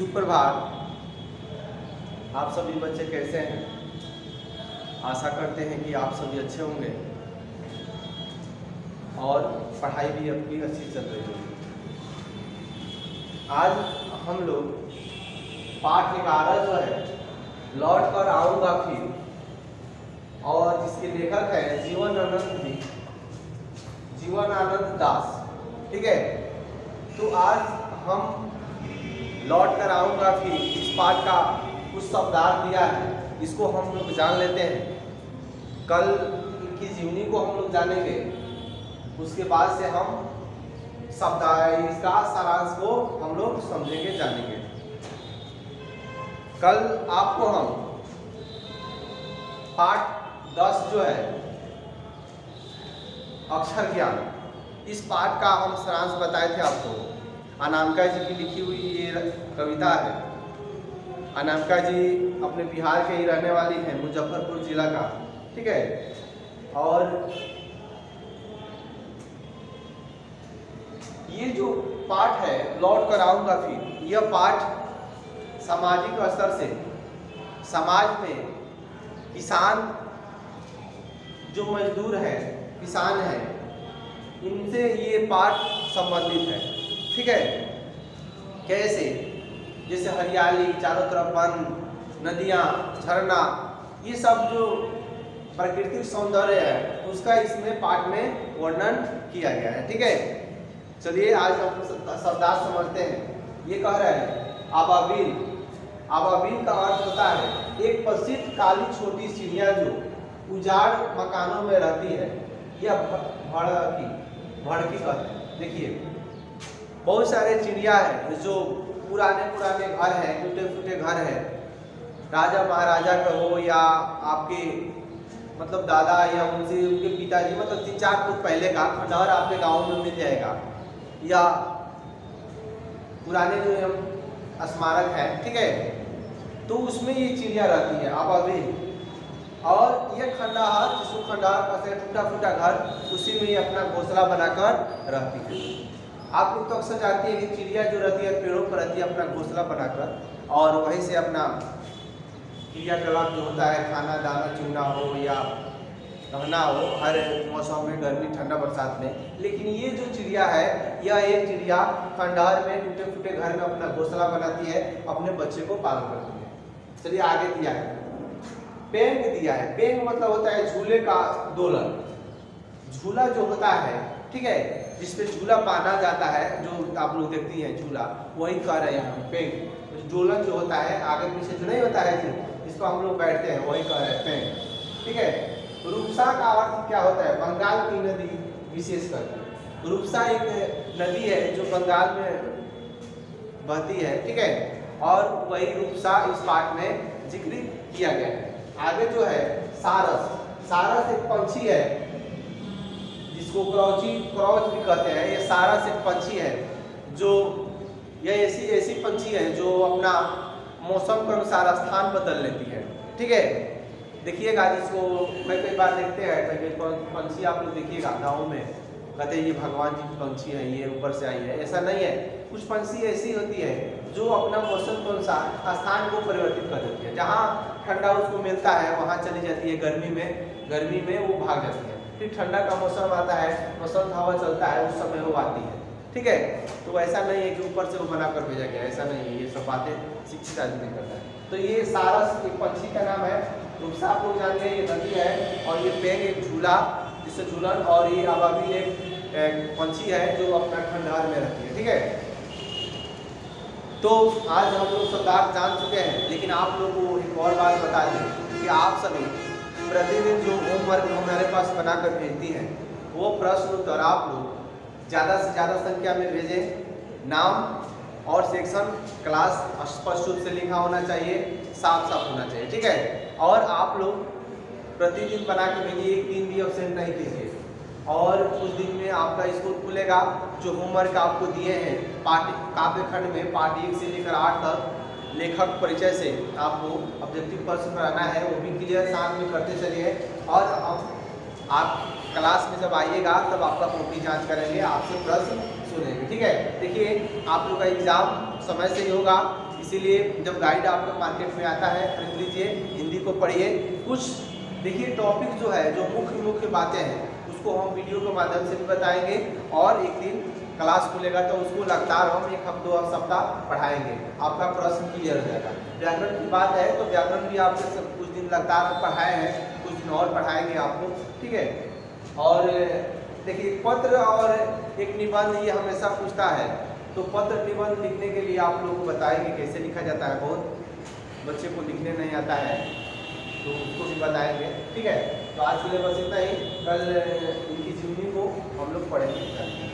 सुप्रभात। आप सभी बच्चे कैसे हैं? आशा करते हैं कि आप सभी अच्छे होंगे और पढ़ाई भी आपकी अच्छी चल रही होगी। आज हम लोग पाठ 11 जो है लौट कर आऊँगा फिर, और जिसके लेखक है जीवनानंद दास। ठीक है, तो आज हम लौट कर आऊँगा फिर इस पाठ का कुछ शब्दार्थ दिया है, इसको हम लोग जान लेते हैं। कल इनकी जीवनी को हम लोग जानेंगे, उसके बाद से हम इसका सारांश को हम लोग समझेंगे, जानेंगे। कल आपको हम पाठ 10 जो है अक्षर ज्ञान, इस पाठ का हम सारांश बताए थे आपको। अनामिका जी की लिखी हुई ये कविता है। अनामिका जी अपने बिहार के ही रहने वाली हैं, मुजफ्फरपुर जिला का। ठीक है, और ये जो पाठ है लौट कर आऊँगा फिर, यह पाठ सामाजिक स्तर से समाज में किसान जो मजदूर है, किसान है, इनसे ये पाठ संबंधित है। ठीक है, कैसे? जैसे हरियाली, चारों तरफ वन, नदियाँ, झरना, ये सब जो प्राकृतिक सौंदर्य है उसका इसमें पाठ में वर्णन किया गया है। ठीक है, चलिए आज हम शब्दार्थ समझते हैं। ये कह रहा है आबाबिल। आबाबिल का अर्थ होता है एक प्रसिद्ध काली छोटी चिड़िया जो उजाड़ मकानों में रहती है, यह भड़की कहते हैं। देखिए, बहुत सारे चिड़िया है जो पुराने घर हैं, टूटे घर हैं, राजा महाराजा का हो या आपके मतलब दादा या उनके पिताजी, मतलब 3-4 फुट पहले का खंडहर आपके गांव में मिल जाएगा, या पुराने जो स्मारक है। ठीक है, तो उसमें ये चिड़िया रहती है आबाबिल। और ये खंडहर, जिसको खंडहर कहते हैं, टूटा फूटा घर, उसी में ये अपना घोंसला बनाकर रहती है। आप लोग तो अक्सर जानते हैं कि चिड़िया जो रहती है पेड़ों पर रहती है अपना घोंसला बनाकर, और वहीं से अपना क्रियाकलाप जो होता है, खाना दाना चुनना हो या रहना हो, हर मौसम में, गर्मी ठंडा बरसात में। लेकिन ये जो चिड़िया है, यह एक चिड़िया खंडहर में टूटे फूटे घर में अपना घोंसला बनाती है, अपने बच्चे को पालन करती है। चलिए आगे दिया है पेंग दिया है। पेंग मतलब होता है झूले का दोलन। झूला जो होता है, ठीक है, जिसपे झूला बांधा जाता है, जो आप लोग देखती हैं झूला, वही कह रहे हैं हम पेंग। दोलन जो होता है आगे पीछे जो नहीं होता है, जिसको हम लोग बैठते हैं, वही कह रहे हैं पेंग। ठीक है, रूपसा का अर्थ क्या होता है? बंगाल की नदी, विशेष कर रूपसा एक नदी है जो बंगाल में बहती है। ठीक है, और वही रूपसा इस पाठ में जिक्र किया गया है। आगे जो है सारस। सारस एक पंछी है जिसको क्रॉच भी कहते हैं। ये सारस एक पंछी है जो यह ऐसी पंछी है जो अपना मौसम के अनुसार स्थान बदल लेती है। ठीक है, देखिएगा, जिसको कई बार देखते हैं, कई पंछी आप लोग देखिएगा गाँव में, कहते हैं ये भगवान जी की पंछी है, ये ऊपर से आई है। ऐसा नहीं है, कुछ पंछी ऐसी होती है जो अपना मौसम के अनुसार स्थान को परिवर्तित कर देती है। जहाँ ठंडा उसको मिलता है वहाँ चली जाती है, गर्मी में वो भाग जाती है। फिर ठंडा का मौसम आता है, मौसम हवा चलता है, उस समय वो आती है। ठीक है, तो ऐसा नहीं है कि ऊपर से वो बनाकर भेजा गया, ऐसा नहीं है। ये सब बातें शिक्षित आदमी करता है। तो ये सारस एक पंछी का नाम है। रूपसा आप लोग जानते हैं ये नदी है, और ये पेंग एक झूला, जिससे झूलन, और ये आबाबिल एक पंछी है जो अपना खंडहर में रहती है। ठीक है, तो आज हम लोग शब्दार्थ जान चुके हैं, लेकिन आप लोग को एक और बात बता दें कि आप सभी प्रतिदिन जो होमवर्क हमारे पास बनाकर भेजती हैं, वो प्रश्न उत्तर आप लोग ज़्यादा से ज़्यादा संख्या में भेजें। नाम और सेक्शन क्लास स्पष्ट रूप से लिखा होना चाहिए, साफ होना चाहिए। ठीक है, और आप लोग प्रतिदिन बना के भेजिए, एक दिन भी एब्सेंट नहीं कीजिए। और उस दिन में आपका स्कूल खुलेगा। जो होमवर्क आपको दिए हैं काव्य खंड में पाठ 1 से लेकर 8 तक, लेखक परिचय से आपको ऑब्जेक्टिव प्रश्न बनाना है, वो भी क्लियर साथ में करते चलिए। और आप क्लास में जब आइएगा तब आपका कॉपी जांच करेंगे, आपसे प्रश्न सुनेंगे, ठीक है। देखिए आप लोग का एग्जाम समय से ही होगा, इसीलिए जब गाइड आपका मार्केट में आता है खरीद लीजिए, हिंदी को पढ़िए। कुछ देखिए टॉपिक जो है, जो मुख्य मुख्य बातें हैं उसको हम वीडियो के माध्यम से भी बताएंगे, और एक दिन क्लास खुलेगा तो उसको लगातार हम एक हफ्ते 2 सप्ताह पढ़ाएंगे, आपका प्रश्न क्लियर हो जाएगा। व्याकरण की बात है तो व्याकरण भी आपसे सब कुछ दिन लगातार पढ़ाए हैं, कुछ दिन और पढ़ाएंगे आपको, ठीक है। और देखिए पत्र और एक निबंध ये हमेशा पूछता है, तो पत्र निबंध लिखने के लिए आप लोगों को बताएंगे कैसे लिखा जाता है। बहुत बच्चे को लिखने नहीं आता है तो उसको भी बताएंगे, ठीक है। तो आज के लिए बस इतना ही, कल इनकी जीवनी को हम लोग पढ़ेंगे।